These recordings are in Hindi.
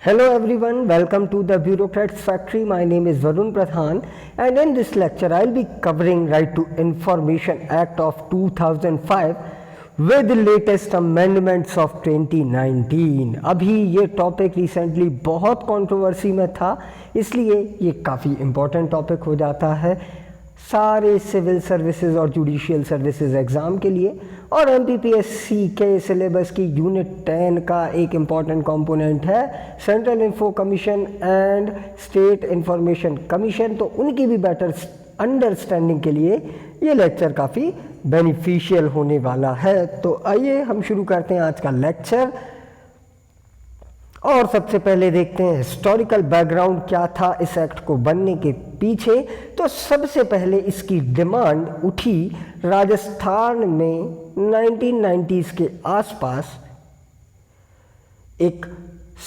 Hello everyone, welcome to the Bureaucrats Factory. My name is Varun Pradhan and in this lecture I'll be covering Right to Information Act of 2005 with the latest amendments of 2019. अभी ये टॉपिक रिसेंटली बहुत कंट्रोवर्सी में था, इसलिए ये काफ़ी इम्पोर्टेंट टॉपिक हो जाता है सारे सिविल सर्विसेज और जुडिशियल सर्विसेज एग्ज़ाम के लिए। और एमपीपीएससी के सिलेबस की यूनिट 10 का एक इम्पॉर्टेंट कंपोनेंट है central info commission and state information commission, तो उनकी भी बेटर अंडरस्टैंडिंग के लिए ये लेक्चर काफ़ी बेनिफिशियल होने वाला है। तो आइए हम शुरू करते हैं आज का लेक्चर। और सबसे पहले देखते हैं हिस्टोरिकल बैकग्राउंड क्या था इस एक्ट को बनने के पीछे। तो सबसे पहले इसकी डिमांड उठी राजस्थान में 1990s के आसपास। एक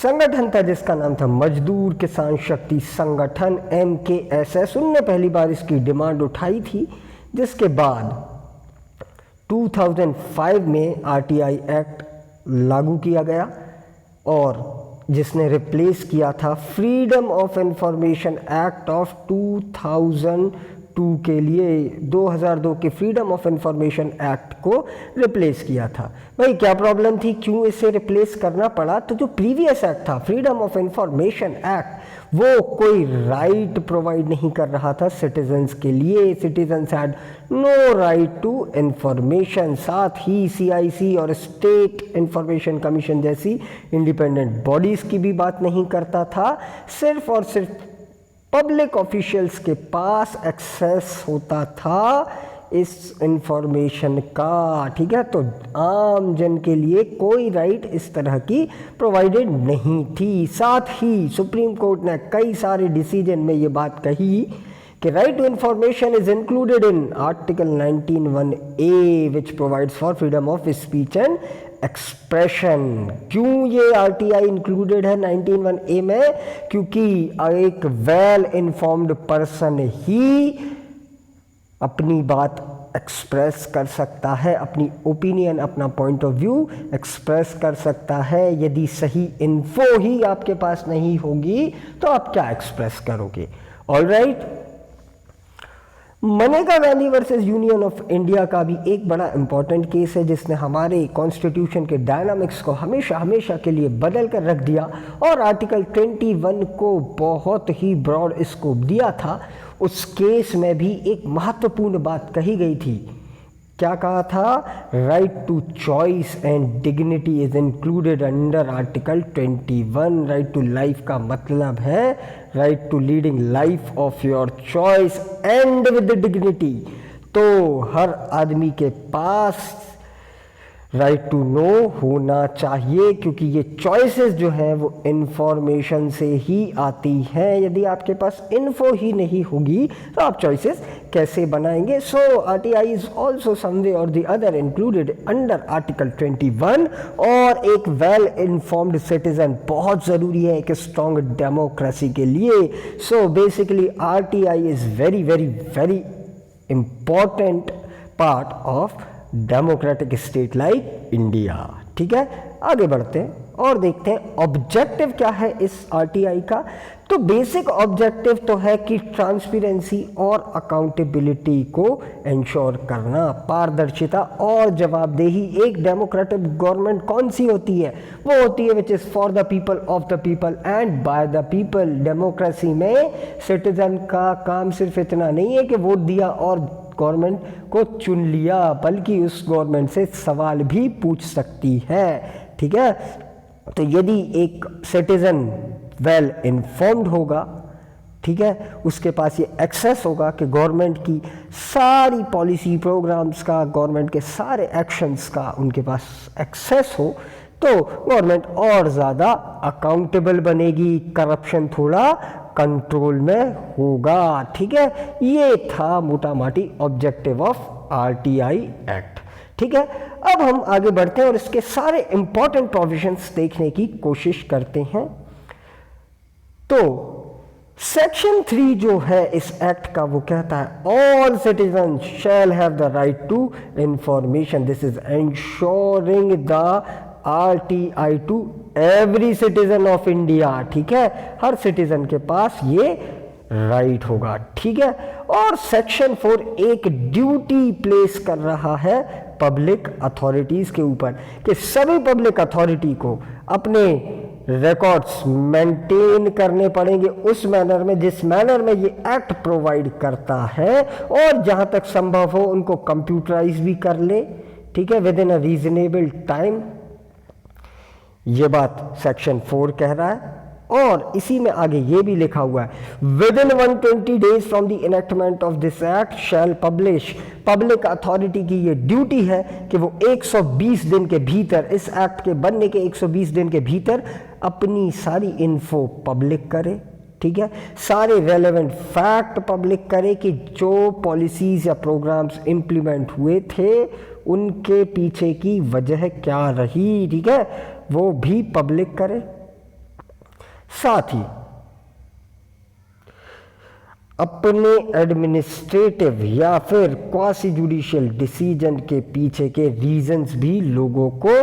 संगठन था जिसका नाम था मजदूर किसान शक्ति संगठन MKSS, उनने पहली बार इसकी डिमांड उठाई थी, जिसके बाद 2005 में RTI एक्ट लागू किया गया और जिसने रिप्लेस किया था freedom of information act of 2002 के लिए 2002 के फ्रीडम ऑफ इंफॉर्मेशन एक्ट को रिप्लेस किया था। भाई क्या प्रॉब्लम थी, क्यों इसे रिप्लेस करना पड़ा? तो जो प्रीवियस एक्ट था फ्रीडम ऑफ इंफॉर्मेशन एक्ट, वो कोई राइट प्रोवाइड नहीं कर रहा था सिटीजन्स के लिए। Citizens had no right to information. साथ ही CIC और स्टेट इंफॉर्मेशन कमीशन जैसी इंडिपेंडेंट बॉडीज़ की भी बात नहीं करता था। सिर्फ और सिर्फ पब्लिक ऑफिशियल्स के पास एक्सेस होता था इस इंफॉर्मेशन का, ठीक है। तो आम जन के लिए कोई राइट इस तरह की प्रोवाइडेड नहीं थी। साथ ही सुप्रीम कोर्ट ने कई सारे डिसीजन में ये बात कही कि right to information is included in article 19(1)(a which provides for freedom of speech and expression. क्यों ये RTI इंक्लूडेड है 19(1)(a में? क्योंकि एक वेल इन्फॉर्म्ड पर्सन ही अपनी बात एक्सप्रेस कर सकता है, अपनी ओपिनियन, अपना पॉइंट ऑफ व्यू एक्सप्रेस कर सकता है। यदि सही इन्फो ही आपके पास नहीं होगी तो आप क्या एक्सप्रेस करोगे? Alright, Maneka Gandhi versus union of India का भी एक बड़ा इंपॉर्टेंट केस है जिसने हमारे कॉन्स्टिट्यूशन के डायनामिक्स को हमेशा हमेशा के लिए बदल कर रख दिया और आर्टिकल 21 को बहुत ही ब्रॉड स्कोप दिया था। उस केस में भी एक महत्वपूर्ण बात कही गई थी। क्या कहा था? Right to choice and dignity is included under article 21। Right to life का मतलब है right to leading life of your choice and with dignity. तो हर आदमी के पास राइट टू नो होना चाहिए, क्योंकि ये चॉइसेस जो हैं वो इंफॉर्मेशन से ही आती हैं। यदि आपके पास इन्फो ही नहीं होगी तो आप चॉइसेस कैसे बनाएंगे? सो RTI इज ऑल्सो समवे और the other included under article 21। और एक वेल इन्फॉर्म्ड सिटीजन बहुत ज़रूरी है एक स्ट्रॉन्ग डेमोक्रेसी के लिए। So basically RTI is very very very important part of democratic state like India, ठीक है। आगे बढ़ते हैं और देखते हैं ऑब्जेक्टिव क्या है इस RTI का। तो बेसिक ऑब्जेक्टिव तो है कि ट्रांसपेरेंसी और अकाउंटेबिलिटी को इंश्योर करना, पारदर्शिता और जवाबदेही। एक डेमोक्रेटिक गवर्नमेंट कौन सी होती है? वो होती है which is for the people, of the people and by the people. Democracy में सिटीजन का काम सिर्फ इतना नहीं है कि वोट दिया और गवर्नमेंट को चुन लिया, बल्कि उस गवर्नमेंट से सवाल भी पूछ सकती है, ठीक है। तो यदि एक सिटीजन वेल इन्फॉर्म्ड होगा, ठीक है, उसके पास ये एक्सेस होगा कि गवर्नमेंट की सारी पॉलिसी प्रोग्राम्स का, गवर्नमेंट के सारे एक्शंस का उनके पास एक्सेस हो, तो गवर्नमेंट और ज़्यादा अकाउंटेबल बनेगी, करप्शन थोड़ा कंट्रोल में होगा, ठीक है। ये था मोटा माटी ऑब्जेक्टिव ऑफ RTI एक्ट, ठीक है। अब हम आगे बढ़ते हैं और इसके सारे इंपॉर्टेंट प्रोविजंस देखने की कोशिश करते हैं। तो सेक्शन 3 जो है इस एक्ट का वो कहता है all citizen shall have the right to information. This is ensuring the RTI to every citizen of India, ठीक है, हर सिटीजन के पास ये राइट होगा, ठीक है। और सेक्शन 4 एक ड्यूटी प्लेस कर रहा है पब्लिक अथॉरिटीज के ऊपर कि सभी पब्लिक अथॉरिटी को अपने रिकॉर्ड्स मेंटेन करने पड़ेंगे उस मैनर में जिस मैनर में ये एक्ट प्रोवाइड करता है, और जहां तक संभव हो उनको कंप्यूटराइज भी कर ले, ठीक है, with in a reasonable time. ये बात सेक्शन 4 कह रहा है। और इसी में आगे ये भी लिखा हुआ है with in 120 days from the enactment of this act shell publish, public authority की ये ड्यूटी है कि वो 120 दिन के भीतर, इस एक्ट के बनने के 120 दिन के भीतर अपनी सारी इन्फो पब्लिक करे, ठीक है, सारे रेलेवेंट फैक्ट पब्लिक करे कि जो पॉलिसीज या प्रोग्राम्स इंप्लीमेंट हुए थे उनके पीछे की वजह क्या रही, ठीक है, वो भी पब्लिक करे। साथ ही अपने एडमिनिस्ट्रेटिव या फिर क्वासी जुडिशियल डिसीजन के पीछे के रीजंस भी लोगों को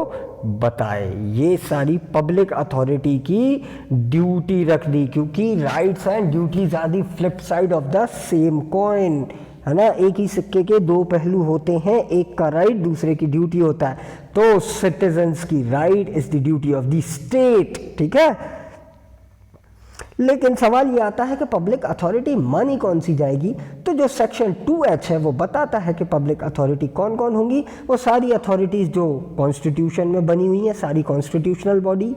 बताए। ये सारी पब्लिक अथॉरिटी की ड्यूटी रख दी, क्योंकि rights and duties are the flip side of the same coin, है ना, एक ही सिक्के के दो पहलू होते हैं, एक का राइट दूसरे की ड्यूटी होता है। तो सिटीजन्स की right is the duty of the state, ठीक है। लेकिन सवाल ये आता है कि पब्लिक अथॉरिटी मानी कौन सी जाएगी? तो जो सेक्शन 2H है वो बताता है कि पब्लिक अथॉरिटी कौन कौन होंगी। वो सारी अथॉरिटीज़ जो कॉन्स्टिट्यूशन में बनी हुई हैं, सारी कॉन्स्टिट्यूशनल बॉडी,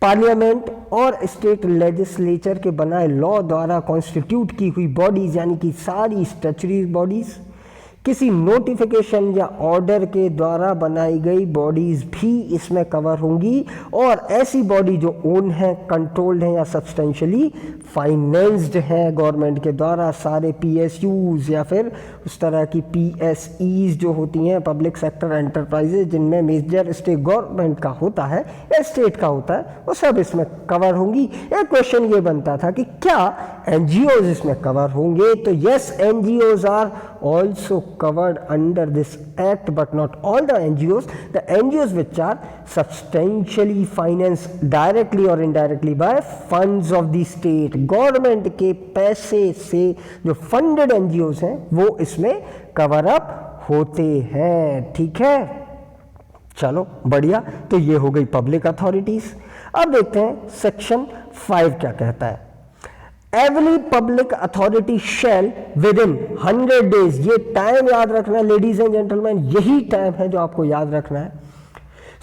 पार्लियामेंट और स्टेट लेजिस्लेचर के बनाए लॉ द्वारा कॉन्स्टिट्यूट की हुई बॉडीज़, यानी कि सारी स्टैच्यूटरी बॉडीज़, किसी नोटिफिकेशन या ऑर्डर के द्वारा बनाई गई बॉडीज़ भी इसमें कवर होंगी, और ऐसी बॉडी जो ओन है, कंट्रोल्ड है या सब्सटेंशियली फाइनेंस्ड है गवर्नमेंट के द्वारा, सारे PSUs या फिर उस तरह की PSEs जो होती हैं, पब्लिक सेक्टर एंटरप्राइजेज, जिनमें मेजर स्टेट गवर्नमेंट का होता है या स्टेट का होता है, वो सब इसमें कवर होंगी। एक क्वेश्चन ये बनता था कि क्या NGOs इसमें कवर होंगे? तो yes, NGOs are also covered under this act, but not all the NGOs. The NGOs which are substantially financed directly or indirectly by funds of the state, government के पैसे से जो फंडेड NGOs हैं वो इसमें कवर अप होते हैं, ठीक है। चलो बढ़िया, तो ये हो गई पब्लिक अथॉरिटीज। अब देखते हैं सेक्शन 5 क्या कहता है। Every public authority shell with in 100 days, ये टाइम याद रखना लेडीज एंड जेंटलमैन, यही टाइम है जो आपको याद रखना है।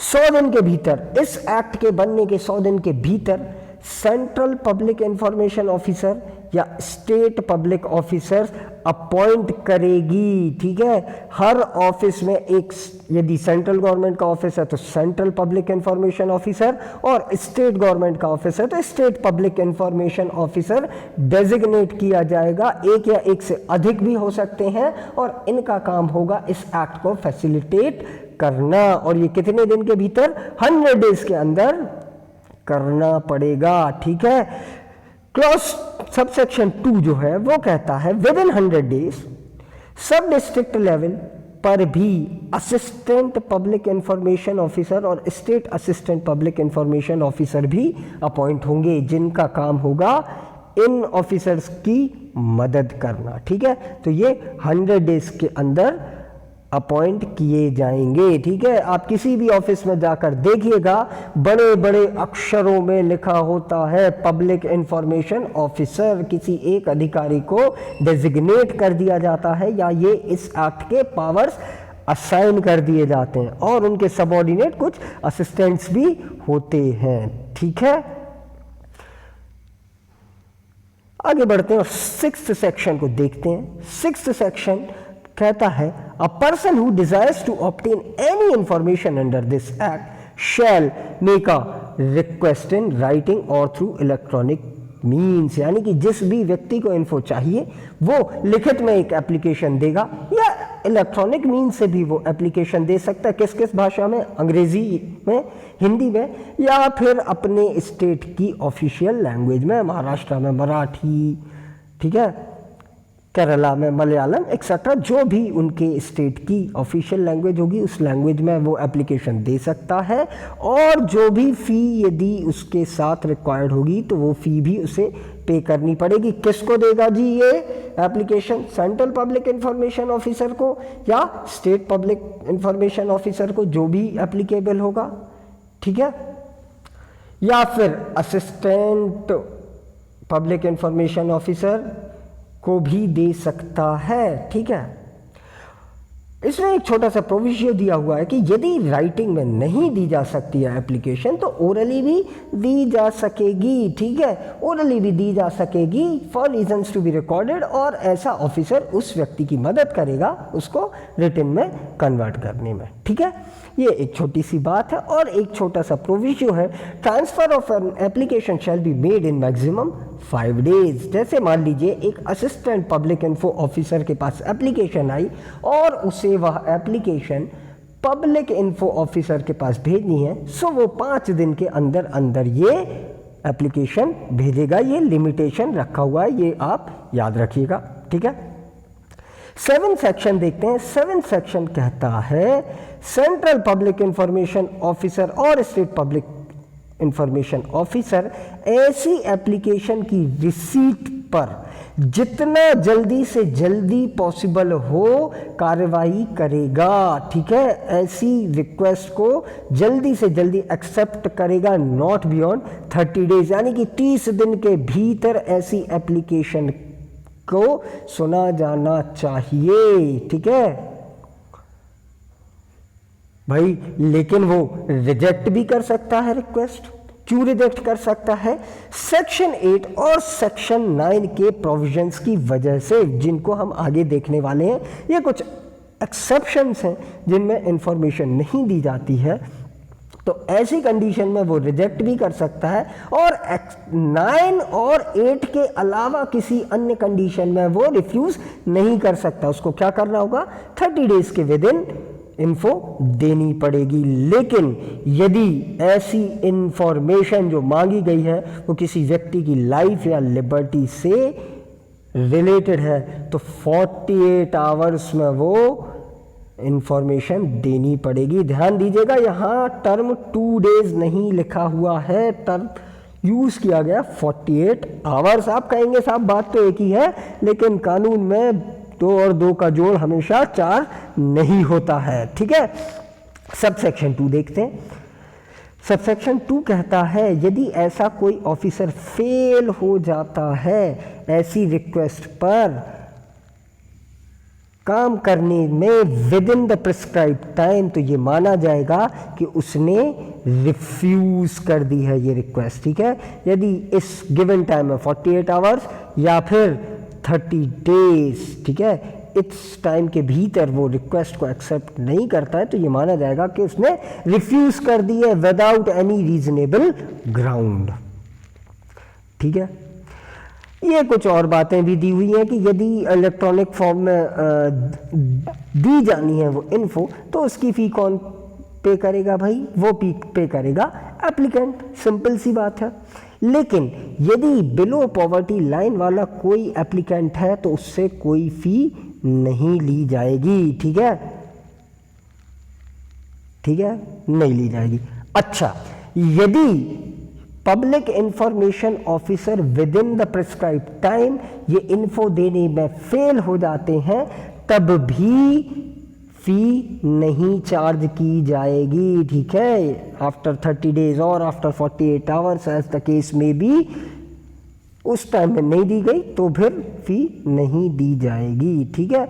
100 दिन के भीतर, इस एक्ट के बनने के 100 दिन के भीतर सेंट्रल पब्लिक इंफॉर्मेशन ऑफिसर या स्टेट पब्लिक ऑफिसर अपॉइंट करेगी, ठीक है। हर ऑफिस में एक, यदि सेंट्रल गवर्नमेंट का ऑफिस है तो सेंट्रल पब्लिक इंफॉर्मेशन ऑफिसर, और स्टेट गवर्नमेंट का ऑफिस है तो state public information officer designate किया जाएगा। एक या एक से अधिक भी हो सकते हैं, और इनका काम होगा इस एक्ट को फैसिलिटेट करना, और ये कितने दिन के भीतर? 100 डेज के अंदर करना पड़ेगा, ठीक है। क्लॉज सबसेक्शन 2 जो है वो कहता है विद इन 100 डेज सब डिस्ट्रिक्ट लेवल पर भी असिस्टेंट पब्लिक इंफॉर्मेशन ऑफिसर और state assistant public information officer भी अपॉइंट होंगे, जिनका काम होगा इन ऑफिसर्स की मदद करना, ठीक है। तो ये 100 डेज के अंदर अपॉइंट किए जाएंगे, ठीक है। आप किसी भी ऑफिस में जाकर देखिएगा, बड़े बड़े अक्षरों में लिखा होता है पब्लिक इंफॉर्मेशन ऑफिसर, किसी एक अधिकारी को डेजिग्नेट कर दिया जाता है, या ये इस एक्ट के पावर्स असाइन कर दिए जाते हैं, और उनके सबऑर्डिनेट कुछ असिस्टेंट्स भी होते हैं, ठीक है। आगे बढ़ते हैं और 6th सेक्शन को देखते हैं। 6th सेक्शन कहता है a person who desires to obtain any information under this act shall make a request in writing और थ्रू इलेक्ट्रॉनिक मीन्स, यानी कि जिस भी व्यक्ति को इन्फो चाहिए वो लिखित में एक एप्लीकेशन देगा, या इलेक्ट्रॉनिक मीन्स से भी वो एप्लीकेशन दे सकता है। किस किस भाषा में? अंग्रेजी में, हिंदी में, या फिर अपने स्टेट की ऑफिशियल लैंग्वेज में, महाराष्ट्र में मराठी, ठीक है, केरला में मलयालम एक्सेट्रा, जो भी उनके स्टेट की ऑफिशियल लैंग्वेज होगी उस लैंग्वेज में वो एप्लीकेशन दे सकता है। और जो भी फ़ी यदि उसके साथ रिक्वायर्ड होगी तो वो फ़ी भी उसे पे करनी पड़ेगी। किसको देगा जी ये application? Central public information officer को या स्टेट पब्लिक इंफॉर्मेशन ऑफिसर को, जो भी एप्लीकेबल होगा, ठीक है, या फिर असिस्टेंट पब्लिक इंफॉर्मेशन ऑफिसर को भी दे सकता है, ठीक है। इसमें एक छोटा सा प्रोविजन दिया हुआ है कि यदि राइटिंग में नहीं दी जा सकती है एप्लीकेशन तो ओरली भी दी जा सकेगी, ठीक है, ओरली भी दी जा सकेगी for reasons to be recorded, और ऐसा ऑफिसर उस व्यक्ति की मदद करेगा उसको रिटन में कन्वर्ट करने में, ठीक है। ये एक छोटी सी बात है। और एक छोटा सा प्रोविजन है, transfer of an application shall be made in maximum 5 days. जैसे मान लीजिए एक असिस्टेंट पब्लिक इन्फो ऑफिसर के पास एप्लीकेशन आई और उसे वह एप्लीकेशन पब्लिक इन्फो ऑफिसर के पास भेजनी है, सो वो 5 दिन के अंदर अंदर ये एप्लीकेशन भेजेगा। ये लिमिटेशन रखा हुआ है, ये आप याद रखिएगा, ठीक है। 7 सेक्शन देखते हैं। 7 सेक्शन कहता है सेंट्रल पब्लिक इंफॉर्मेशन ऑफिसर और स्टेट पब्लिक इंफॉर्मेशन ऑफिसर ऐसी एप्लीकेशन की रिसीट पर जितना जल्दी से जल्दी पॉसिबल हो कार्रवाई करेगा, ठीक है। ऐसी रिक्वेस्ट को जल्दी से जल्दी एक्सेप्ट करेगा, नॉट बियॉन्ड 30 डेज, यानी कि 30 दिन के भीतर ऐसी एप्लीकेशन को सुना जाना चाहिए, ठीक है भाई। लेकिन वो रिजेक्ट भी कर सकता है रिक्वेस्ट। क्यों रिजेक्ट कर सकता है? सेक्शन 8 और सेक्शन 9 के प्रोविजंस की वजह से, जिनको हम आगे देखने वाले हैं। ये कुछ एक्सेप्शंस हैं जिनमें इंफॉर्मेशन नहीं दी जाती है, तो ऐसी कंडीशन में वो रिजेक्ट भी कर सकता है। और 9 और 8 के अलावा किसी अन्य कंडीशन में वो रिफ्यूज नहीं कर सकता। उसको क्या करना होगा? 30 डेज के विद इन इन्फो देनी पड़ेगी। लेकिन यदि ऐसी इंफॉर्मेशन जो मांगी गई है वो किसी व्यक्ति की लाइफ या लिबर्टी से रिलेटेड है तो 48 आवर्स में वो इंफॉर्मेशन देनी पड़ेगी। ध्यान दीजिएगा, यहाँ टर्म 2 डेज नहीं लिखा हुआ है, टर्म यूज किया गया 48 आवर्स। आप कहेंगे साहब बात तो एक ही है, लेकिन कानून में 2 और 2 का जोड़ हमेशा 4 नहीं होता है, ठीक है। सब सेक्शन 2 देखते हैं। सब सेक्शन 2 कहता है यदि ऐसा कोई ऑफिसर फेल हो जाता है ऐसी रिक्वेस्ट पर काम करने में with in the prescribe time, तो ये माना जाएगा कि उसने रिफ्यूज कर दी है ये रिक्वेस्ट, ठीक है। यदि इस गिवन टाइम में 48 आवर्स या फिर 30 डेज, ठीक है, इस टाइम के भीतर वो रिक्वेस्ट को एक्सेप्ट नहीं करता है तो ये माना जाएगा कि उसने रिफ्यूज कर दी है विदाउट एनी रीजनेबल ग्राउंड, ठीक है। ये कुछ और बातें भी दी हुई हैं कि यदि इलेक्ट्रॉनिक फॉर्म में दी जानी है वो इन्फो तो उसकी फ़ी कौन पे करेगा भाई? वो पे करेगा एप्लीकेंट, सिंपल सी बात है। लेकिन यदि बिलो पॉवर्टी लाइन वाला कोई एप्लीकेंट है तो उससे कोई फ़ी नहीं ली जाएगी, ठीक है, ठीक है, नहीं ली जाएगी। अच्छा, यदि public information officer with in the prescribe time ये इन्फो देने में फेल हो जाते हैं तब भी फी नहीं चार्ज की जाएगी, ठीक है। आफ्टर 30 डेज और after 48 hours as the case में भी उस टाइम में नहीं दी गई तो फिर फी नहीं दी जाएगी, ठीक है।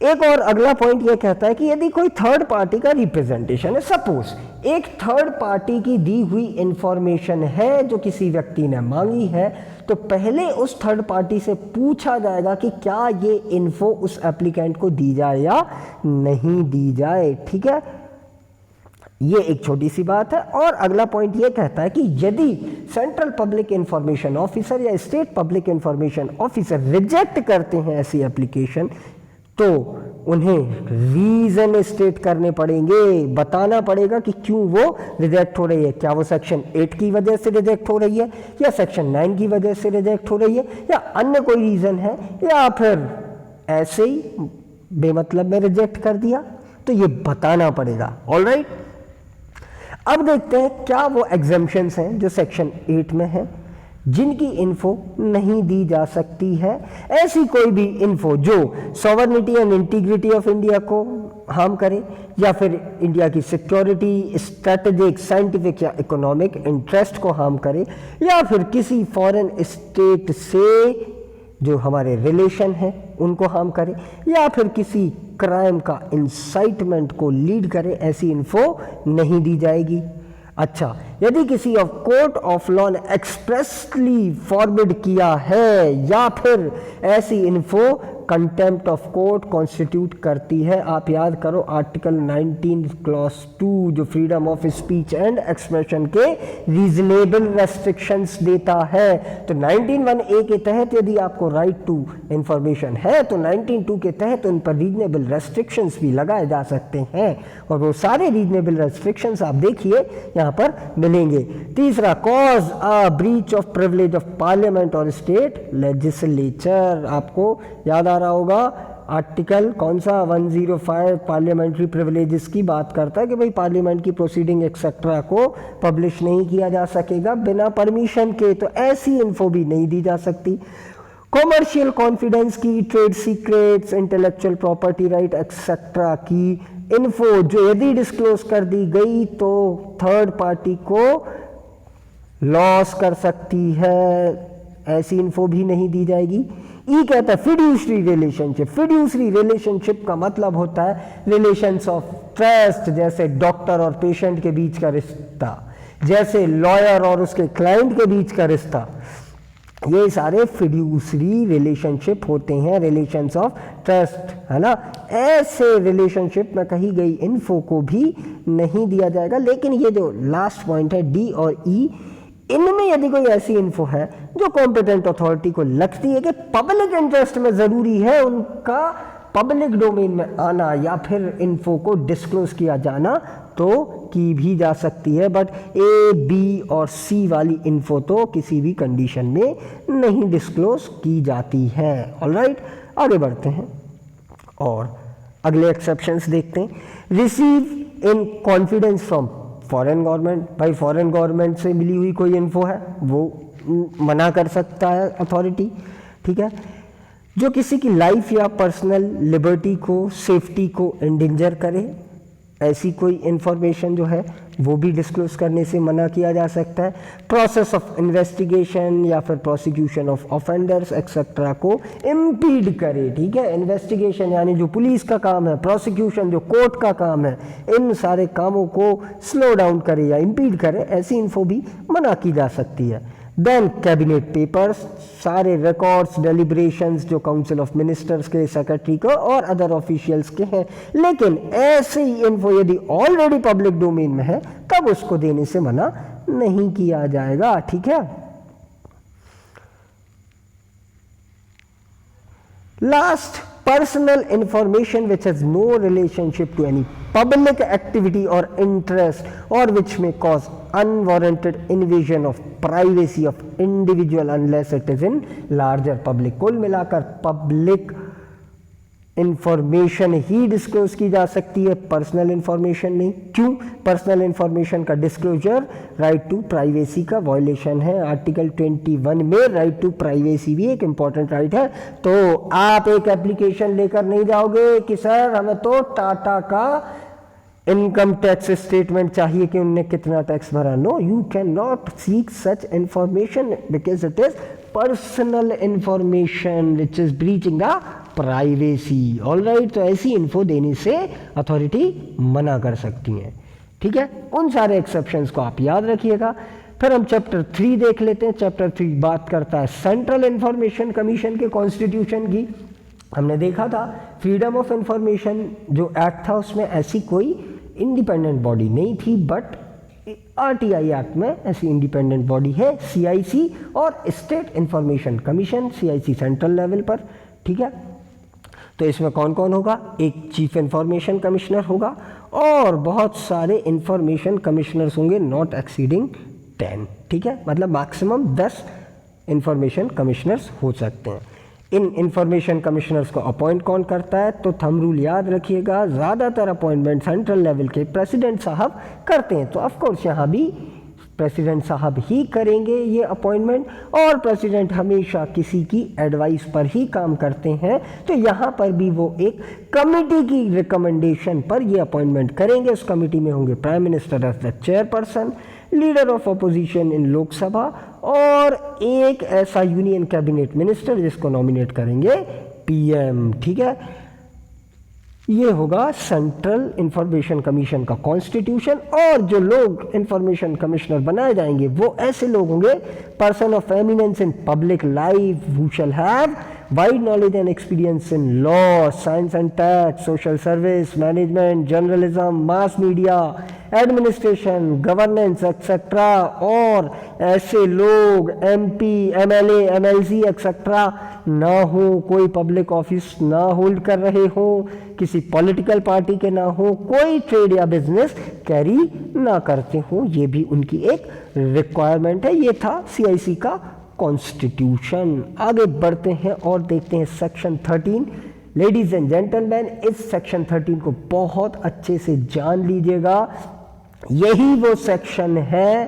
एक और अगला पॉइंट ये कहता है कि यदि कोई थर्ड पार्टी का रिप्रेजेंटेशन है, सपोज एक थर्ड पार्टी की दी हुई इंफॉर्मेशन है जो किसी व्यक्ति ने मांगी है, तो पहले उस थर्ड पार्टी से पूछा जाएगा कि क्या ये इन्फो उस एप्लीकेंट को दी जाए या नहीं दी जाए, ठीक है। ये एक छोटी सी बात है। और अगला पॉइंट ये कहता है कि यदि सेंट्रल पब्लिक इंफॉर्मेशन ऑफिसर या state public information officer reject करते हैं ऐसी एप्लीकेशन तो उन्हें रीजन स्टेट करने पड़ेंगे, बताना पड़ेगा कि क्यों वो रिजेक्ट हो रही है। क्या वो सेक्शन 8 की वजह से रिजेक्ट हो रही है, या सेक्शन 9 की वजह से रिजेक्ट हो रही है, या अन्य कोई रीज़न है, या फिर ऐसे ही बेमतलब में रिजेक्ट कर दिया, तो ये बताना पड़ेगा। ऑलराइट, अब देखते हैं क्या वो एग्जम्पशंस हैं जो सेक्शन 8 में हैं जिनकी इन्फो नहीं दी जा सकती है। ऐसी कोई भी इन्फो जो sovereignty and integrity of India को हार्म करे, या फिर इंडिया की सिक्योरिटी, स्ट्रेटेजिक, साइंटिफिक या इकोनॉमिक इंटरेस्ट को हार्म करे, या फिर किसी फॉरेन स्टेट से जो हमारे रिलेशन है उनको हार्म करे, या फिर किसी क्राइम का इंसाइटमेंट को लीड करे, ऐसी इन्फो नहीं दी जाएगी। अच्छा, यदि किसी ऑफ कोर्ट ऑफ लॉ ने एक्सप्रेसली फॉरबिड किया है, या फिर ऐसी info contempt of court constitute करती है। आप याद करो आर्टिकल 19 क्लॉज 2 जो freedom of speech and expression के रीजनेबल रेस्ट्रिक्शंस देता है। तो 19(1)(a) के तहत यदि आपको राइट टू इंफॉर्मेशन है तो 19(2) के तहत उन पर रीजनेबल रेस्ट्रिक्शंस भी लगाए जा सकते हैं, और वो सारे रीजनेबल रेस्ट्रिक्शंस आप देखिए यहाँ पर मिलेंगे। तीसरा, cause a breach of privilege of parliament और स्टेट लेजिस्लेचर। आपको याद आ रहा होगा आर्टिकल कौन सा 105 पार्लियामेंट्री प्रिविलेजेस की बात करता है कि भाई पार्लियामेंट की प्रोसीडिंग एक्सेट्रा को पब्लिश नहीं किया जा सकेगा बिना परमिशन के, तो ऐसी इन्फो भी नहीं दी जा सकती। कॉमर्शियल कॉन्फिडेंस की, trade secrets, intellectual property right etcetera की इन्फो जो यदि डिस्क्लोज कर दी गई तो थर्ड पार्टी को लॉस कर सकती है, ऐसी इन्फो भी नहीं दी जाएगी। ई कहता है फिड्यूशरी रिलेशनशिप। फिड्यूशरी रिलेशनशिप का मतलब होता है रिलेशंस ऑफ ट्रस्ट, जैसे डॉक्टर और पेशेंट के बीच का रिश्ता, जैसे लॉयर और उसके क्लाइंट के बीच का रिश्ता, ये सारे फिड्यूशरी रिलेशनशिप होते हैं, रिलेशंस ऑफ ट्रस्ट, है ना। ऐसे रिलेशनशिप में कही गई इन्फो को भी नहीं दिया जाएगा। लेकिन ये जो लास्ट पॉइंट है डी और ई, इनमें यदि कोई ऐसी इन्फो है जो कॉम्पिटेंट अथॉरिटी को लगती है कि पब्लिक इंटरेस्ट में ज़रूरी है उनका पब्लिक डोमेन में आना या फिर इन्फो को डिस्क्लोज किया जाना, तो की भी जा सकती है। बट ए, बी और सी वाली इन्फो तो किसी भी कंडीशन में नहीं डिस्क्लोज की जाती है। ऑलराइट, आगे बढ़ते हैं और अगले एक्सेप्शंस देखते हैं। Receive in confidence from foreign government. भाई फॉरेन गवर्नमेंट से मिली हुई कोई इन्फो है वो मना कर सकता है अथॉरिटी, ठीक है। जो किसी की लाइफ या पर्सनल लिबर्टी को, सेफ्टी को इंडेंजर करे, ऐसी कोई इंफॉर्मेशन जो है वो भी डिस्क्लोज करने से मना किया जा सकता है। प्रोसेस ऑफ इन्वेस्टिगेशन या फिर प्रोसिक्यूशन ऑफ ऑफेंडर्स एक्सेट्रा को इम्पीड करे, ठीक है। इन्वेस्टिगेशन यानी जो पुलिस का काम है, प्रोसिक्यूशन जो कोर्ट का काम है, इन सारे कामों को स्लो डाउन करे या इम्पीड करे, ऐसी इन्फो भी मना की जा सकती है। देन कैबिनेट पेपर्स, सारे रिकॉर्ड्स, डेलिब्रेशंस जो काउंसिल ऑफ मिनिस्टर्स के, सेक्रेटरी को और अदर ऑफिशियल्स के हैं। लेकिन ऐसे ही इन्फो यदि ऑलरेडी पब्लिक डोमेन में है तब उसको देने से मना नहीं किया जाएगा, ठीक है। Last, personal information which has no relationship to any public activity or interest or which may cause unwarranted invasion of privacy of individual unless it is in larger public। कुल मिलाकर पब्लिक इंफॉर्मेशन ही डिस्क्लोज की जा सकती है, पर्सनल इंफॉर्मेशन नहीं। क्यों? पर्सनल इंफॉर्मेशन का डिस्क्लोजर राइट टू प्राइवेसी का वायलेशन है। आर्टिकल 21 में राइट टू प्राइवेसी भी एक इम्पॉर्टेंट राइट है। तो आप एक एप्लीकेशन लेकर नहीं जाओगे कि सर हमें तो टाटा का इनकम टैक्स स्टेटमेंट चाहिए कि उनने कितना टैक्स भरा। No, you can not seek such information because it is personal information which is breaching the privacy. Alright, तो ऐसी इन्फो देने से अथॉरिटी मना कर सकती हैं, ठीक है। उन सारे एक्सेप्शंस को आप याद रखिएगा। फिर हम चैप्टर 3 देख लेते हैं। चैप्टर 3 बात करता है सेंट्रल इंफॉर्मेशन कमीशन के कॉन्स्टिट्यूशन की। हमने देखा था फ्रीडम ऑफ इंफॉर्मेशन जो एक्ट था उसमें ऐसी कोई इंडिपेंडेंट बॉडी नहीं थी, बट आरटीआई एक्ट में ऐसी इंडिपेंडेंट बॉडी है, सीआईसी और state information commission, CIC central level पर, ठीक है। तो तो इसमें कौन कौन होगा? एक चीफ इंफॉर्मेशन कमिश्नर होगा और बहुत सारे इंफॉर्मेशन कमिश्नर्स होंगे, नॉट एक्सीडिंग 10। ठीक है, मतलब मैक्सिमम 10 इंफॉर्मेशन कमिश्नर्स हो सकते हैं। इन इंफॉर्मेशन कमिश्नर्स को अपॉइंट कौन करता है? तो थंब रूल याद रखिएगा, ज़्यादातर अपॉइंटमेंट सेंट्रल लेवल के प्रेसिडेंट साहब करते हैं। तो ऑफकोर्स यहाँ भी प्रेसिडेंट साहब ही करेंगे ये अपॉइंटमेंट, और प्रेसिडेंट हमेशा किसी की एडवाइस पर ही काम करते हैं। तो यहाँ पर भी वो एक कमिटी की रिकमेंडेशन पर ये अपॉइंटमेंट करेंगे। उस कमिटी में होंगे prime minister as the chairperson, leader of opposition in Lok Sabha, और एक ऐसा यूनियन कैबिनेट मिनिस्टर जिसको नॉमिनेट करेंगे पीएम। ठीक है, ये होगा सेंट्रल इंफॉर्मेशन कमीशन का कॉन्स्टिट्यूशन। और जो लोग इंफॉर्मेशन कमिश्नर बनाए जाएंगे वो ऐसे लोग होंगे, person of eminence in public life who shall have wide knowledge and experience in law, science and tech, social service, management, journalism, mass media, administration, governance etcetera. और ऐसे लोग एमपी, एमएलए, एमएलसी एक्सेट्रा ना हो, कोई पब्लिक ऑफिस ना होल्ड कर रहे हो, किसी पॉलिटिकल पार्टी के ना हो, कोई ट्रेड या बिजनेस कैरी ना करते हो। ये भी उनकी एक रिक्वायरमेंट है। ये था सीआईसी का कॉन्स्टिट्यूशन। आगे बढ़ते हैं और देखते हैं सेक्शन 13। लेडीज एंड जेंटलमैन, इस सेक्शन 13 को बहुत अच्छे से जान लीजिएगा। यही वो सेक्शन है,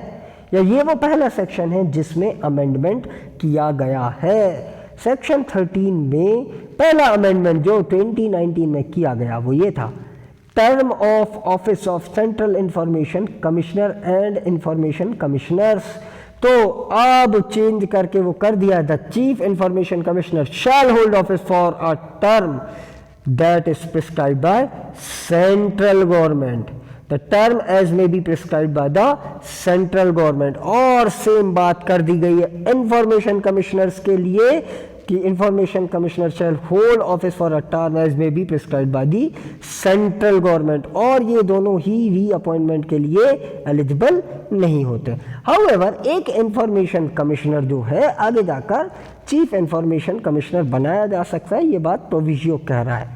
या ये वो पहला सेक्शन है जिसमें अमेंडमेंट किया गया है। सेक्शन 13 में पहला अमेंडमेंट जो 2019 में किया गया वो ये था, term of office of central information commissioner and information commissioners. तो अब चेंज करके वो कर दिया, the chief information commissioner shall hold office for a term that is prescribed by central government, the term as may be prescribed by the central government. और सेम बात कर दी गई है इंफॉर्मेशन कमिश्नर्स के लिए कि information commissioner shall hold office for a term as may be prescribed by the central government. और ये दोनों ही रीअपॉइंटमेंट के लिए एलिजिबल नहीं होते। हाउएवर एक इंफॉर्मेशन कमिश्नर जो है आगे जाकर चीफ इंफॉर्मेशन कमिश्नर बनाया जा सकता है, ये बात प्रोविजियो कह रहा है।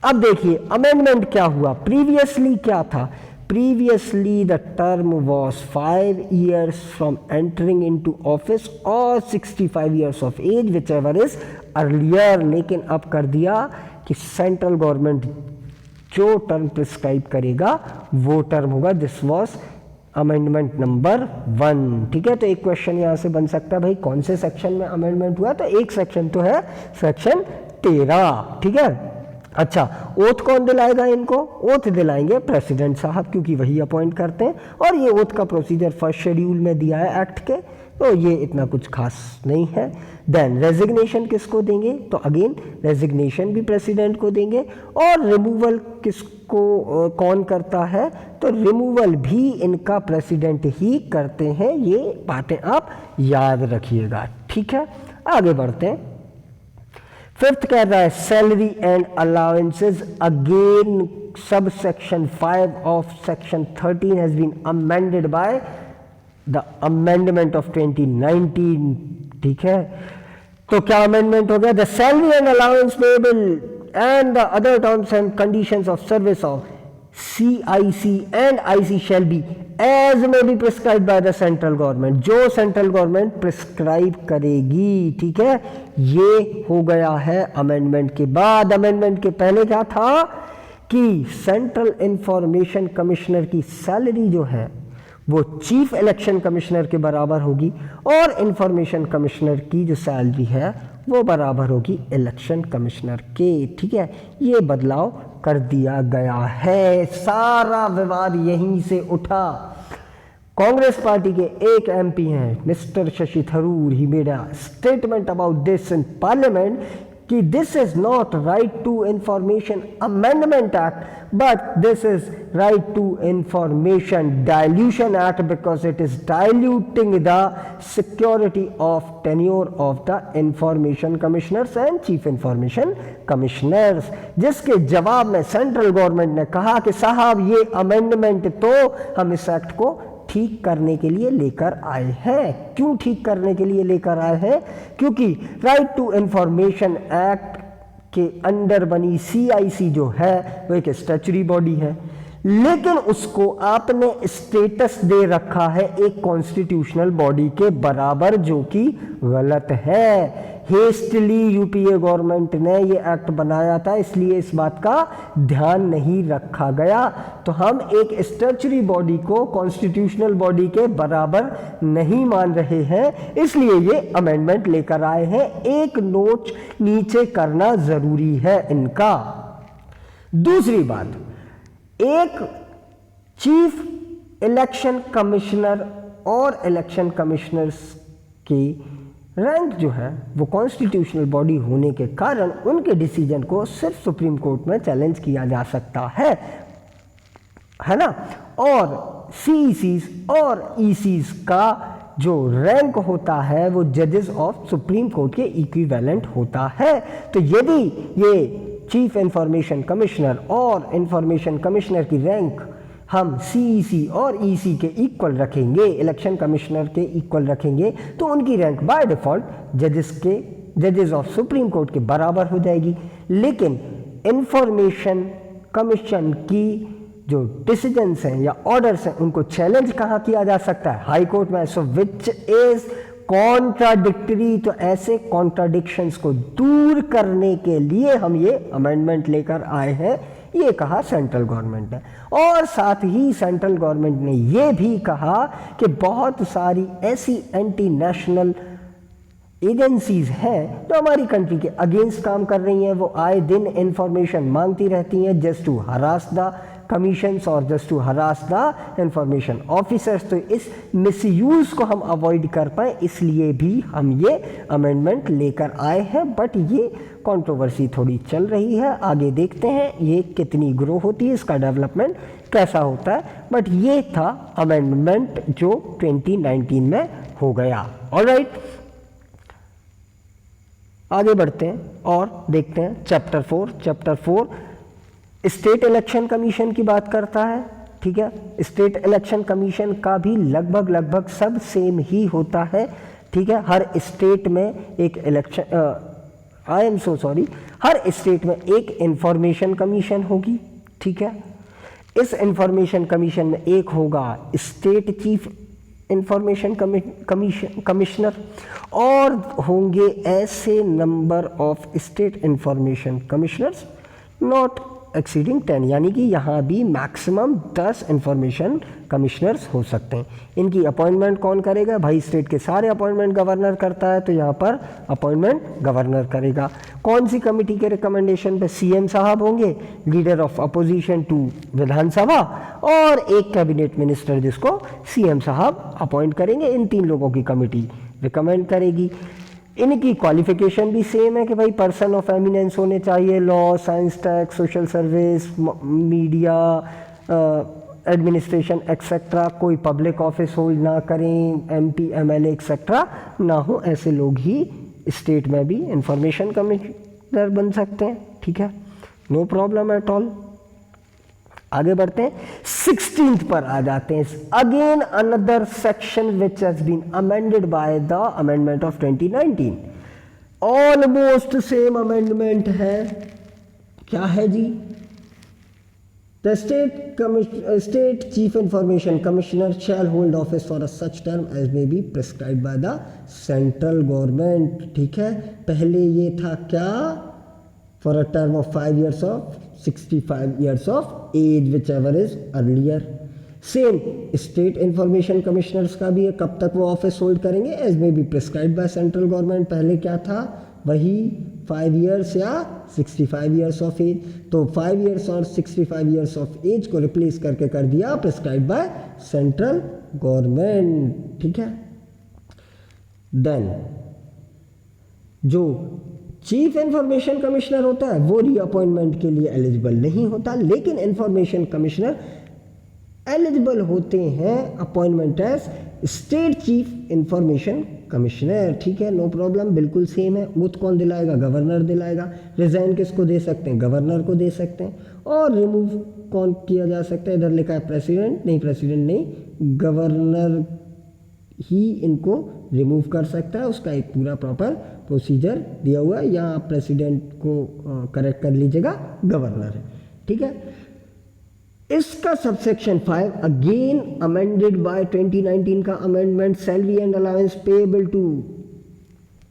अब देखिए अमेंडमेंट क्या हुआ। प्रीवियसली क्या था? Previously, the term was 5 years from entering into office or 65 years of age, whichever is earlier। लेकिन अब कर दिया कि सेंट्रल गवर्नमेंट जो टर्म प्रिस्क्राइब करेगा वो टर्म होगा। This was amendment number 1। ठीक है, तो एक क्वेश्चन यहाँ से बन सकता है, भाई कौन से सेक्शन में अमेंडमेंट हुआ? तो एक सेक्शन तो है सेक्शन 13। ठीक है, अच्छा, ओथ कौन दिलाएगा इनको? ओथ दिलाएंगे प्रेसिडेंट साहब, क्योंकि वही अपॉइंट करते हैं। और ये ओथ का प्रोसीजर फर्स्ट शेड्यूल में दिया है एक्ट के, तो ये इतना कुछ खास नहीं है। देन रेजिग्नेशन किसको देंगे? तो अगेन रेजिग्नेशन भी प्रेसिडेंट को देंगे। और रिमूवल किसको कौन करता है? तो रिमूवल भी इनका प्रेसिडेंट ही करते हैं। ये बातें आप याद रखिएगा। ठीक है, आगे बढ़ते हैं। फिफ्थ कह रहा है salary and allowances. Again sub section 5 of section 13 has been amended by the amendment of 2019। ठीक है, तो क्या अमेंडमेंट हो गया? The salary and allowance payable and the other terms and conditions of service of CIC and IC shall be as may be prescribed by the central government। जो सेंट्रल गवर्नमेंट प्रिस्क्राइब करेगी। ठीक है, ये हो गया है अमेंडमेंट के बाद। अमेंडमेंट के पहले क्या था कि सेंट्रल इंफॉर्मेशन कमिश्नर की सैलरी जो है वो चीफ इलेक्शन कमिश्नर के बराबर होगी, और इंफॉर्मेशन कमिश्नर की जो सैलरी है वो बराबर होगी इलेक्शन कमिश्नर के। ठीक है, ये बदलाव कर दिया गया है। सारा विवाद यहीं से उठा। कांग्रेस पार्टी के एक एमपी हैं Mr Shashi Tharoor, he made a statement about this in parliament कि this is not right to information amendment act but this is right to information dilution act because it is diluting the security of tenure of the information commissioners and chief information commissioners. जिसके जवाब में सेंट्रल गवर्नमेंट ने कहा कि साहब ये अमेंडमेंट तो हम इस एक्ट को ठीक करने के लिए लेकर आए हैं। क्यों ठीक करने के लिए लेकर आए हैं? क्योंकि राइट टू इंफॉर्मेशन एक्ट के अंडर बनी CIC जो है वो एक स्टैच्यूटरी बॉडी है, लेकिन उसको आपने स्टेटस दे रखा है एक कॉन्स्टिट्यूशनल बॉडी के बराबर, जो कि गलत है। हेस्टली यूपीए गवर्नमेंट ने ये एक्ट बनाया था, इसलिए इस बात का ध्यान नहीं रखा गया। तो हम एक स्टैच्यूटरी बॉडी को कॉन्स्टिट्यूशनल बॉडी के बराबर नहीं मान रहे हैं, इसलिए ये अमेंडमेंट लेकर आए हैं। एक नोट नीचे करना जरूरी है इनका। दूसरी बात, एक चीफ इलेक्शन कमिश्नर और इलेक्शन कमिश्नर्स की रैंक जो है वो कॉन्स्टिट्यूशनल बॉडी होने के कारण उनके डिसीजन को सिर्फ सुप्रीम कोर्ट में चैलेंज किया जा सकता है ना। और CECs और ECs का जो रैंक होता है वो जजेस ऑफ सुप्रीम कोर्ट के इक्विवेलेंट होता है। तो यदि ये चीफ इंफॉर्मेशन कमिश्नर और इंफॉर्मेशन कमिश्नर की रैंक हम CEC और EC के इक्वल रखेंगे, इलेक्शन कमिश्नर के इक्वल रखेंगे, तो उनकी रैंक बाय डिफॉल्ट जजेस ऑफ सुप्रीम कोर्ट के बराबर हो जाएगी। लेकिन इंफॉर्मेशन कमीशन की जो डिसीजंस हैं या ऑर्डर्स हैं उनको चैलेंज कहाँ किया जा सकता है? हाई कोर्ट में। सो विच इज कॉन्ट्राडिक्टरी। तो ऐसे कॉन्ट्राडिक्शंस को दूर करने के लिए हम ये अमेंडमेंट लेकर आए हैं, ये कहा सेंट्रल गवर्नमेंट ने। और साथ ही सेंट्रल गवर्नमेंट ने ये भी कहा कि बहुत सारी ऐसी एंटी नेशनल एजेंसीज हैं जो हमारी कंट्री के अगेंस्ट काम कर रही हैं, वो आए दिन इंफॉर्मेशन मांगती रहती हैं just to harass the commissions और just to harass the information officers. तो इस मिसयूज को हम अवॉइड कर पाए, इसलिए भी हम ये अमेंडमेंट लेकर आए हैं। बट ये कंट्रोवर्सी थोड़ी चल रही है, आगे देखते हैं ये कितनी ग्रो होती है, इसका डेवलपमेंट कैसा होता है। बट ये था अमेंडमेंट जो 2019 में हो गया। ऑलराइट, आगे बढ़ते हैं और देखते हैं chapter 4। Chapter 4 state election commission की बात करता है। ठीक है, स्टेट इलेक्शन कमीशन का भी लगभग सब सेम ही होता है। ठीक है, हर स्टेट में एक हर स्टेट में एक इंफॉर्मेशन कमीशन होगी। ठीक है, इस इंफॉर्मेशन कमीशन में एक होगा स्टेट चीफ इंफॉर्मेशन कमिश्नर और होंगे ऐसे number of state information commissioners not exceeding 10, यानी कि यहाँ भी मैक्सिमम 10 इंफॉर्मेशन कमिश्नर्स हो सकते हैं। इनकी अपॉइंटमेंट कौन करेगा? भाई स्टेट के सारे अपॉइंटमेंट गवर्नर करता है, तो यहाँ पर अपॉइंटमेंट गवर्नर करेगा। कौन सी कमेटी के रिकमेंडेशन पे? CM साहब होंगे, लीडर ऑफ अपोजिशन टू विधानसभा, और एक कैबिनेट मिनिस्टर जिसको CM साहब अपॉइंट करेंगे। इन 3 लोगों की कमेटी रिकमेंड करेगी। इनकी क्वालिफिकेशन भी सेम है कि भाई पर्सन ऑफ एमिनेंस होने चाहिए, law, science, tax, social service, media, administration etcetera, कोई पब्लिक ऑफिस होल्ड ना करें, MP, MLA एक्सेट्रा ना हो, ऐसे लोग ही स्टेट में भी इंफॉर्मेशन कमिश्नर बन सकते हैं। ठीक है, नो प्रॉब्लम एट ऑल। आगे बढ़ते हैं, 16th पर आ जाते हैं। Again another section which has been amended by the amendment of 2019। Almost same amendment है। क्या है जी? The state chief information commissioner shall hold office for a such term as may be prescribed by the central government. ठीक है, पहले ये था क्या? For a term of 5 years of 65 years of age, whichever is earlier. Same state information commissioners का भी है, कब तक वो ऑफिस होल्ड करेंगे? As may be prescribed by central government. पहले क्या था? वही 5 years या 65 years ऑफ एज। तो 5 years और 65 years ऑफ एज को रिप्लेस करके कर दिया प्रिस्क्राइब्ड बाय सेंट्रल गवर्नमेंट। ठीक है, देन जो चीफ इंफॉर्मेशन कमिश्नर होता है वो रीअपॉइंटमेंट के लिए एलिजिबल नहीं होता, लेकिन इंफॉर्मेशन कमिश्नर एलिजिबल होते हैं appointment as state chief information commissioner. ठीक है, नो प्रॉब्लम, बिल्कुल सेम है। ओथ कौन दिलाएगा? गवर्नर दिलाएगा। रिजाइन किसको दे सकते हैं? गवर्नर को दे सकते हैं। और रिमूव कौन किया जा सकता है? इधर लिखा है प्रेसिडेंट, नहीं प्रेसिडेंट नहीं, गवर्नर ही इनको रिमूव कर सकता है। उसका एक पूरा प्रॉपर प्रोसीजर दिया हुआ है। यहाँ प्रेसिडेंट को करेक्ट कर लीजिएगा, गवर्नर है, ठीक है। इसका सबसेक्शन 5 अगेन अमेंडेड बाय 2019 का amendment, salary and allowance payable to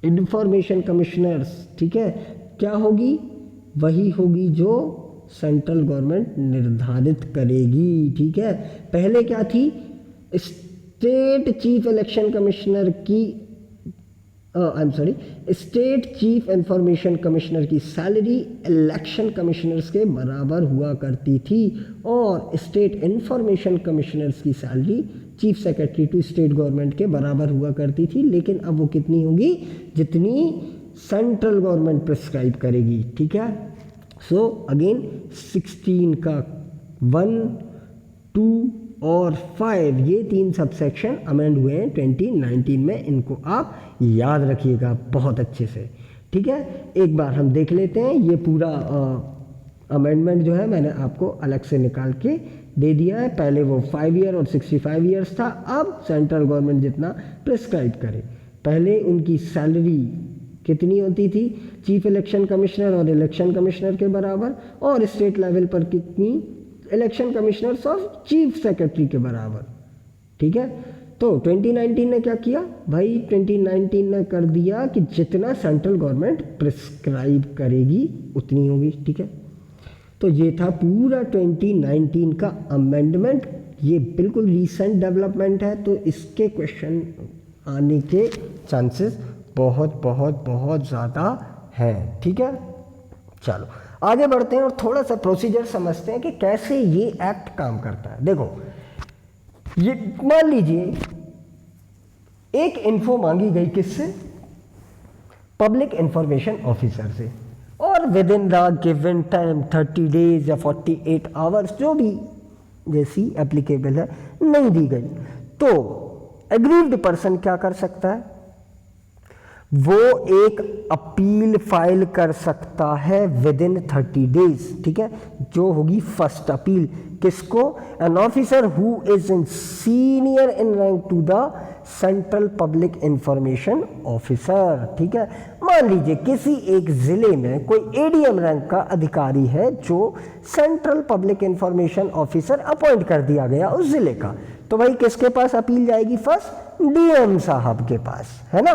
information commissioners, ठीक है, क्या होगी, वही होगी जो सेंट्रल गवर्नमेंट निर्धारित करेगी, ठीक है। पहले क्या थी, स्टेट चीफ इलेक्शन कमिश्नर की स्टेट चीफ इंफॉर्मेशन कमिश्नर की सैलरी इलेक्शन कमिश्नर्स के बराबर हुआ करती थी, और स्टेट इंफॉर्मेशन कमिश्नर्स की salary chief secretary to state government के बराबर हुआ करती थी। लेकिन अब वो कितनी होगी, जितनी सेंट्रल गवर्नमेंट प्रिस्क्राइब करेगी, ठीक है। सो अगेन 16 का 1, 2 और 5 ये 3 सबसेक्शन अमेंड हुए हैं 2019 में। इनको आप याद रखिएगा बहुत अच्छे से, ठीक है। एक बार हम देख लेते हैं। ये पूरा अमेंडमेंट जो है मैंने आपको अलग से निकाल के दे दिया है। पहले वो 5 ईयर और 65 ईयर्स था, अब सेंट्रल गवर्नमेंट जितना प्रिस्क्राइब करे। पहले उनकी सैलरी कितनी होती थी, चीफ इलेक्शन कमिश्नर और इलेक्शन कमिश्नर के बराबर, और स्टेट लेवल पर कितनी, इलेक्शन कमिश्नर्स और चीफ सेक्रेटरी के बराबर, ठीक है। तो 2019 ने क्या किया भाई, 2019 ने कर दिया कि जितना सेंट्रल गवर्नमेंट प्रिस्क्राइब करेगी उतनी होगी, ठीक है। तो ये था पूरा 2019 का अमेंडमेंट। ये बिल्कुल रीसेंट डेवलपमेंट है, तो इसके क्वेश्चन आने के चांसेस बहुत बहुत बहुत ज़्यादा हैं, ठीक है। चलो आगे बढ़ते हैं और थोड़ा सा प्रोसीजर समझते हैं कि कैसे ये एक्ट काम करता है। देखो, ये मान लीजिए एक इन्फो मांगी गई किससे, पब्लिक इंफॉर्मेशन ऑफिसर से, और with in the given time 30 days या 48 आवर्स जो भी जैसी एप्लीकेबल है नहीं दी गई, तो एग्रीव्ड पर्सन क्या कर सकता है, वो एक अपील फाइल कर सकता है विद इन 30 डेज, ठीक है। जो होगी फर्स्ट अपील किसको, an officer who is in senior in rank to the central public information officer, ठीक है। मान लीजिए किसी एक जिले में कोई एडीएम रैंक का अधिकारी है जो central public information officer appoint कर दिया गया उस जिले का, तो भाई किसके पास अपील जाएगी, फर्स्ट डीएम साहब के पास, है ना।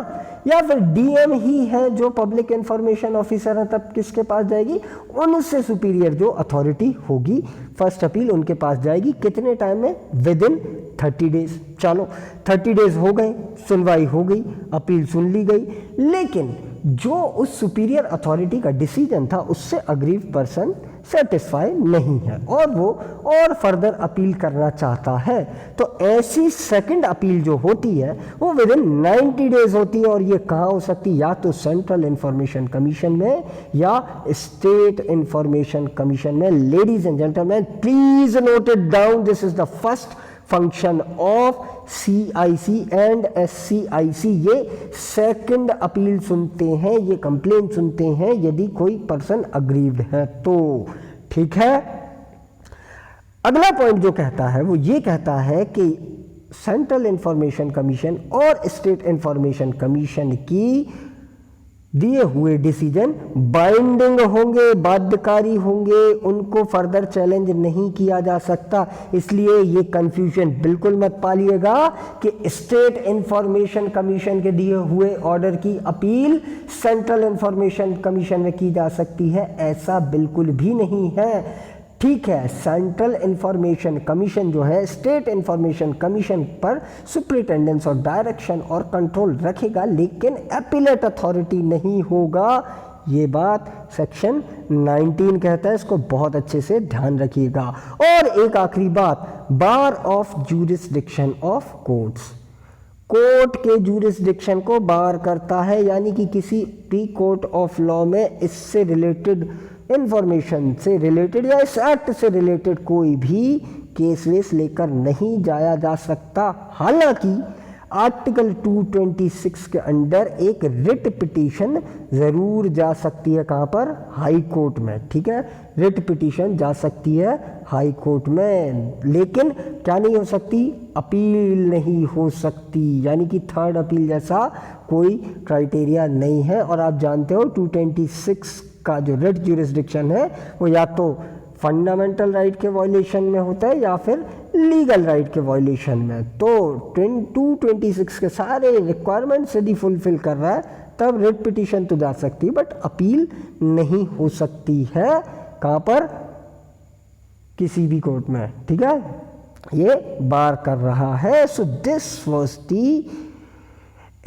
या फिर डीएम ही है जो पब्लिक इंफॉर्मेशन ऑफिसर है, तब किसके पास जाएगी, उनसे सुपीरियर जो अथॉरिटी होगी, फर्स्ट अपील उनके पास जाएगी। कितने टाइम में, विद इन 30 डेज। चलो 30 डेज हो गए, सुनवाई हो गई, अपील सुन ली गई, लेकिन जो उस सुपीरियर अथॉरिटी का डिसीजन था उससे अग्रीव पर्सन सेटिस्फाई नहीं है और वो और फर्दर अपील करना चाहता है, तो ऐसी सेकंड अपील जो होती है वो विद इन 90 डेज होती है। और ये कहाँ हो सकती है, या तो सेंट्रल इंफॉर्मेशन कमीशन में या स्टेट इंफॉर्मेशन कमीशन में। Ladies and gentleman, please note it down, this is the first function of CIC and SCIC। ये सेकंड अपील सुनते हैं, ये कंप्लेंट सुनते हैं यदि कोई पर्सन अग्रीव्ड है तो, ठीक है। अगला पॉइंट जो कहता है वो ये कहता है कि सेंट्रल इंफॉर्मेशन कमीशन और स्टेट इंफॉर्मेशन कमीशन की दिए हुए डिसीजन बाइंडिंग होंगे, बाध्यकारी होंगे, उनको फर्दर चैलेंज नहीं किया जा सकता। इसलिए ये कंफ्यूजन बिल्कुल मत पालिएगा कि स्टेट इंफॉर्मेशन कमीशन के दिए हुए ऑर्डर की अपील सेंट्रल इंफॉर्मेशन कमीशन में की जा सकती है, ऐसा बिल्कुल भी नहीं है, ठीक है। सेंट्रल इंफॉर्मेशन कमीशन जो है स्टेट इंफॉर्मेशन कमीशन पर सुपरिटेंडेंस और डायरेक्शन और कंट्रोल रखेगा, लेकिन अपीलेट अथॉरिटी नहीं होगा। ये बात सेक्शन 19 कहता है, इसको बहुत अच्छे से ध्यान रखिएगा। और एक आखिरी बात, bar of jurisdiction of courts, court के ज्यूरिसडिक्शन को बार करता है, यानी कि किसी भी कोर्ट ऑफ लॉ में इससे रिलेटेड इंफॉर्मेशन से रिलेटेड या इस एक्ट से रिलेटेड कोई भी केस वेस लेकर नहीं जाया जा सकता। हालांकि आर्टिकल 226 के अंडर एक रिट पिटीशन ज़रूर जा सकती है, कहाँ पर? हाई कोर्ट में, ठीक है। रिट पिटीशन जा सकती है हाई कोर्ट में, लेकिन क्या नहीं हो सकती? अपील नहीं हो सकती, यानी कि थर्ड अपील जैसा कोई क्राइटेरिया नहीं है। और आप जानते हो 226 का जो रिट ज्यूरिसडिक्शन है वो या तो फंडामेंटल राइट के वायलेशन में होता है या फिर लीगल राइट के वायलेशन में। तो 226 के सारे रिक्वायरमेंट्स यदि फुलफिल कर रहा है तब रिट पिटीशन तो जा सकती है, बट अपील नहीं हो सकती है। कहाँ पर? किसी भी कोर्ट में, ठीक है। ये बार कर रहा है। So this was the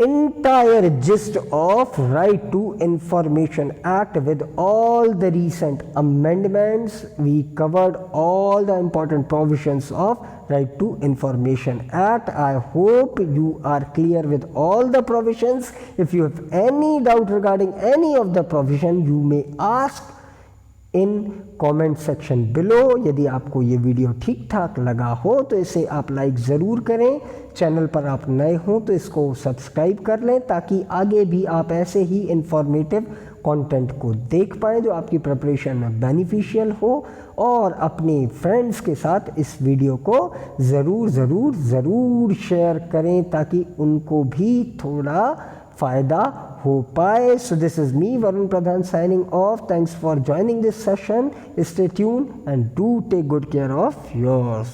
entire gist of Right to Information Act. With all the recent amendments, we covered all the important provisions of Right to Information Act. I hope you are clear with all the provisions. If you have any doubt regarding any of the provision, you may ask in comment section below. यदि आपको ये वीडियो ठीक ठाक लगा हो तो इसे आप लाइक ज़रूर करें। चैनल पर आप नए हो तो इसको सब्सक्राइब कर लें ताकि आगे भी आप ऐसे ही इंफॉर्मेटिव कंटेंट को देख पाएँ जो आपकी प्रिपरेशन में बेनिफिशियल हो। और अपने फ्रेंड्स के साथ इस वीडियो को ज़रूर शेयर करें ताकि उनको भी थोड़ा फ़ायदा हो पाए। So this is me, Varun Pradhan, signing off. Thanks for joining this session. Stay tuned and do take good care of yours.